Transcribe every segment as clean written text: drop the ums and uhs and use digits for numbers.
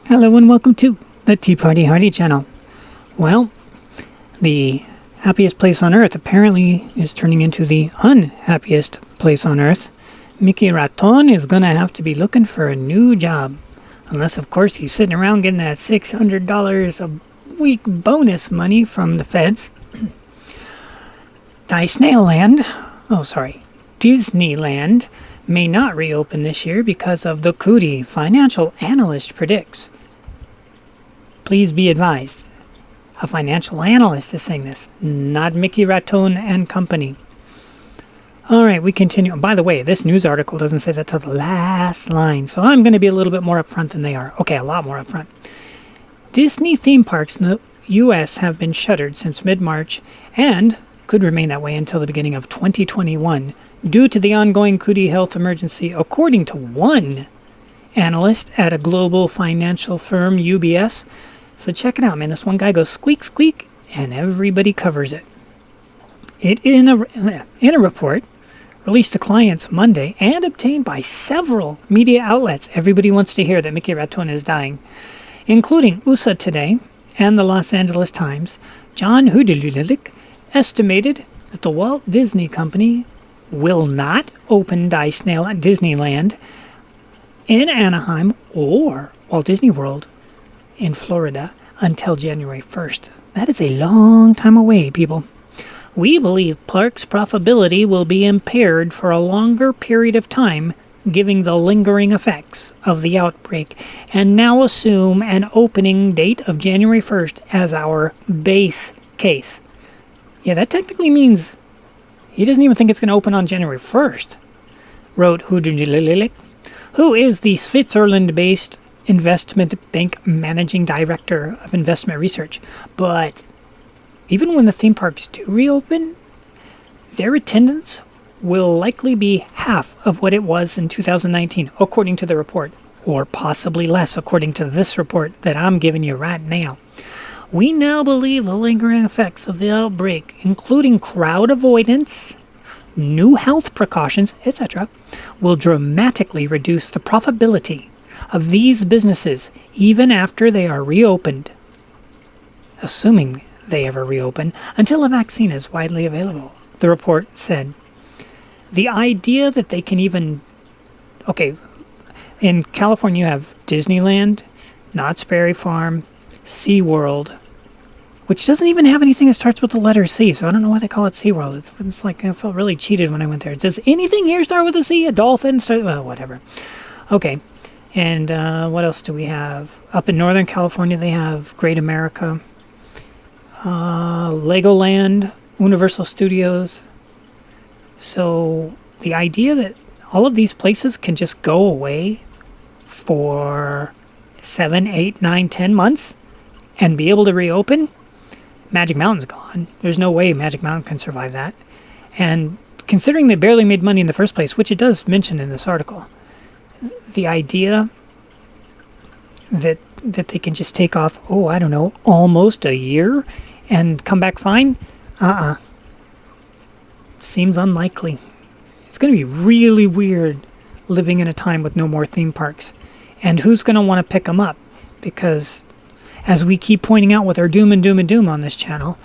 Hello and welcome to the Tea Party Hardy channel. Well, the happiest place on earth apparently is turning into the unhappiest place on earth. Mickey Raton is going to have to be looking for a new job. Unless, of course, he's sitting around getting that $600 a week bonus money from the feds. Disneyland may not reopen this year because of the cootie, financial analyst predicts. Please be advised, a financial analyst is saying this, not Mickey Raton and company. All right, we continue. By the way, this news article doesn't say that till the last line, so I'm going to be a little bit more upfront than they are. Okay, a lot more upfront. Disney theme parks in the U.S. have been shuttered since mid-March and could remain that way until the beginning of 2021 due to the ongoing cootie health emergency, according to one analyst at a global financial firm, UBS. So check it out, man. This one guy goes squeak, squeak, and everybody covers it. In a report released to clients Monday and obtained by several media outlets, everybody wants to hear that Mickey Raton is dying, including USA Today and the Los Angeles Times. John Hudelilik estimated that the Walt Disney Company will not open Disneyland in Anaheim or Walt Disney World in Florida until January 1st. That is a long time away, people. We believe parks' profitability will be impaired for a longer period of time, given the lingering effects of the outbreak, and now assume an opening date of January 1st as our base case. Yeah, that technically means he doesn't even think it's going to open on January 1st, wrote Hudelilik, who is the Switzerland-based investment bank managing director of investment research. But even when the theme parks do reopen, their attendance will likely be half of what it was in 2019, according to the report, or possibly less, according to this report that I'm giving you right now. We now believe the lingering effects of the outbreak, including crowd avoidance, new health precautions, etc., will dramatically reduce the profitability of these businesses even after they are reopened, assuming they ever reopen, until a vaccine is widely available, the report said. The idea that they can even... Okay, in California you have Disneyland, Knott's Berry Farm, SeaWorld, which doesn't even have anything that starts with the letter C, so I don't know why they call it SeaWorld. It's like I felt really cheated when I went there. Does anything here start with a C? A dolphin? Well, whatever. Okay. And what else do we have? Up in Northern California, they have Great America, Legoland, Universal Studios. So the idea that all of these places can just go away for 7, 8, 9, 10 months and be able to reopen, Magic Mountain's gone. There's no way Magic Mountain can survive that. And considering they barely made money in the first place, which it does mention in this article, the idea that they can just take off, almost a year and come back fine, seems unlikely. It's going to be really weird living in a time with no more theme parks. And who's going to want to pick them up? Because as we keep pointing out with our doom on this channel,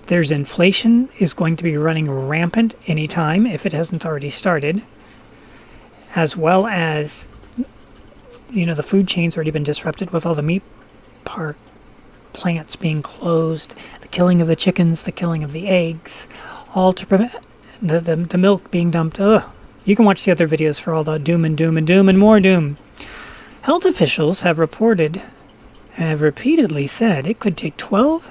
there's inflation is going to be running rampant anytime if it hasn't already started, as well as, the food chain's already been disrupted with all the meat park plants being closed, the killing of the chickens, the killing of the eggs, all to prevent the milk being dumped. You can watch the other videos for all the doom and more doom. Health officials have repeatedly said it could take 12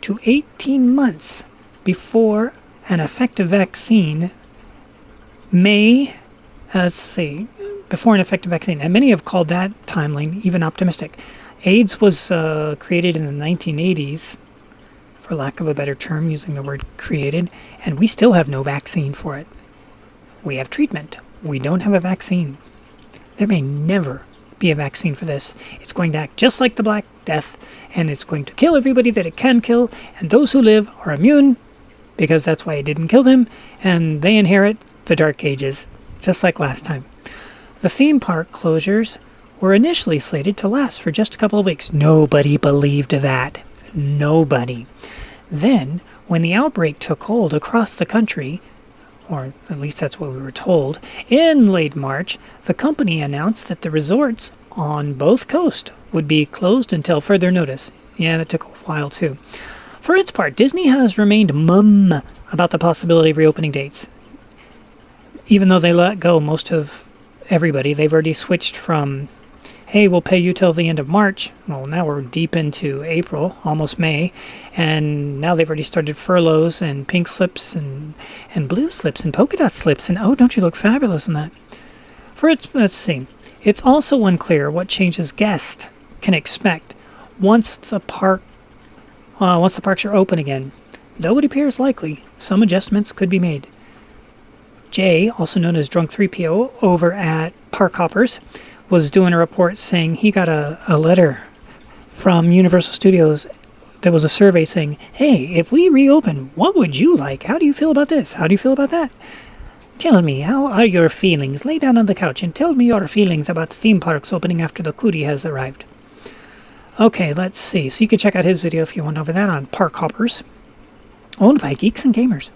to 18 months before an effective vaccine and many have called that timeline even optimistic. AIDS was created in the 1980s, for lack of a better term, using the word created, and we still have no vaccine for it. We have treatment. We don't have a vaccine. There may never be a vaccine for this. It's going to act just like the Black Death, and it's going to kill everybody that it can kill, and those who live are immune, because that's why it didn't kill them, and they inherit the Dark Ages, just like last time. The theme park closures were initially slated to last for just a couple of weeks. Nobody believed that. Nobody. Then, when the outbreak took hold across the country, or at least that's what we were told, in late March, the company announced that the resorts on both coasts would be closed until further notice. Yeah, that took a while too. For its part, Disney has remained mum about the possibility of reopening dates. Even though they let go most of everybody, they've already switched from, hey, we'll pay you till the end of March. Well, now we're deep into April, almost May, and now they've already started furloughs and pink slips and blue slips and polka dot slips, and oh, don't you look fabulous in that? Let's see. It's also unclear what changes guests can expect once the parks are open again. Though it appears likely, some adjustments could be made. Jay, also known as Drunk 3PO, over at Park Hoppers, was doing a report saying he got a letter from Universal Studios that was a survey saying, hey, if we reopen, what would you like? How do you feel about this? How do you feel about that? Tell me, how are your feelings? Lay down on the couch and tell me your feelings about the theme parks opening after the cootie has arrived. Okay, let's see. So you can check out his video if you want over that on Park Hoppers, owned by Geeks and Gamers.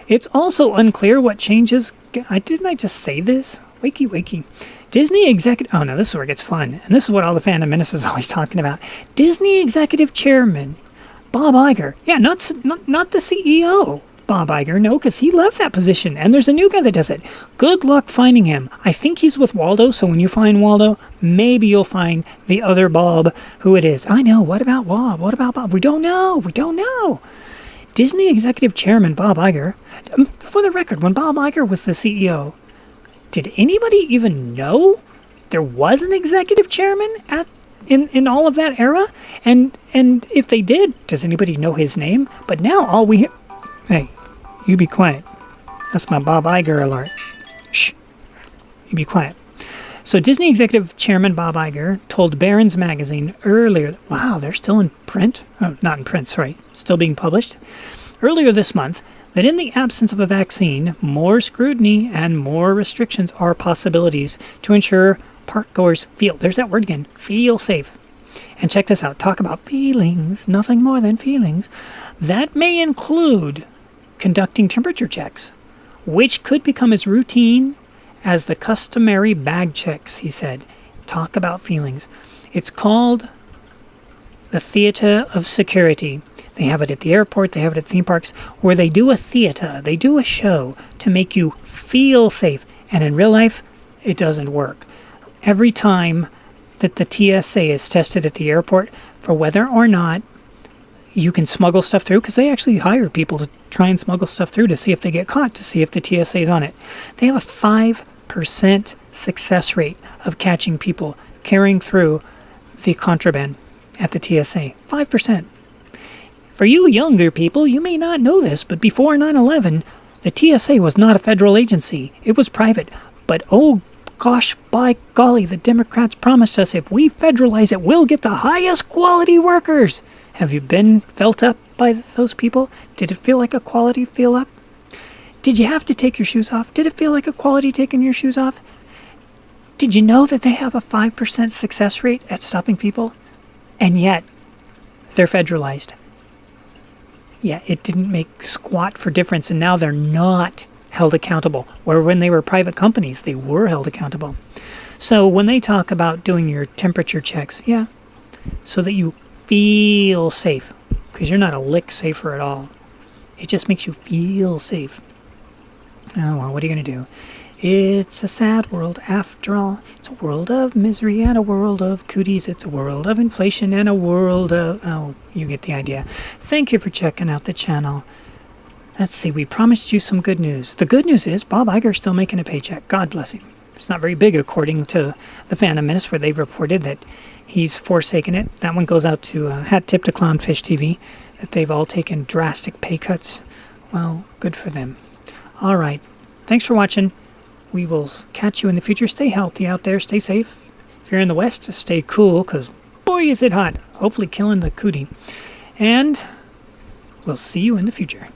It's also unclear what changes... Didn't I just say this? Wakey. Disney executive... Oh, no, this is where it gets fun. And this is what all the Phantom Menace is always talking about. Disney executive chairman Bob Iger. Yeah, not the CEO, Bob Iger. No, because he left that position. And there's a new guy that does it. Good luck finding him. I think he's with Waldo, so when you find Waldo, maybe you'll find the other Bob, who it is. I know. What about Bob? What about Bob? We don't know. Disney executive chairman Bob Iger... For the record, when Bob Iger was the CEO, did anybody even know there was an executive chairman in all of that era? And if they did, does anybody know his name? But now all we hear... Hey, you be quiet. That's my Bob Iger alert. Shh. You be quiet. So Disney executive chairman Bob Iger told Barron's magazine earlier... Wow, they're still in print? Oh, not in print, sorry. Still being published. Earlier this month, that in the absence of a vaccine, more scrutiny and more restrictions are possibilities to ensure parkgoers feel, there's that word again, feel safe. And check this out, talk about feelings, nothing more than feelings. That may include conducting temperature checks, which could become as routine as the customary bag checks, he said. Talk about feelings. It's called the theater of security. They have it at the airport, they have it at theme parks, where they do a theater, they do a show to make you feel safe. And in real life, it doesn't work. Every time that the TSA is tested at the airport for whether or not you can smuggle stuff through, because they actually hire people to try and smuggle stuff through to see if they get caught, to see if the TSA is on it. They have a 5% success rate of catching people carrying through the contraband at the TSA. 5%. For you younger people, you may not know this, but before 9/11, the TSA was not a federal agency. It was private. But oh gosh, by golly, the Democrats promised us if we federalize it, we'll get the highest quality workers. Have you been felt up by those people? Did it feel like a quality feel up? Did you have to take your shoes off? Did it feel like a quality taking your shoes off? Did you know that they have a 5% success rate at stopping people? And yet, they're federalized. Yeah, it didn't make squat for difference, and now they're not held accountable. Where when they were private companies, they were held accountable. So when they talk about doing your temperature checks, yeah, so that you feel safe, because you're not a lick safer at all. It just makes you feel safe. Oh, well, what are you going to do? It's a sad world after all. It's a world of misery and a world of cooties. It's a world of inflation and a world of... Oh, you get the idea. Thank you for checking out the channel. Let's see, we promised you some good news. The good news is Bob Iger's still making a paycheck. God bless him. It's not very big, according to the Phantom Menace, where they've reported that he's forsaken it. That one goes out to Hat Tip to Clownfish TV, that they've all taken drastic pay cuts. Well, good for them. All right. Thanks for watching. We will catch you in the future. Stay healthy out there. Stay safe. If you're in the West, stay cool, because boy, is it hot. Hopefully killing the cootie. And we'll see you in the future.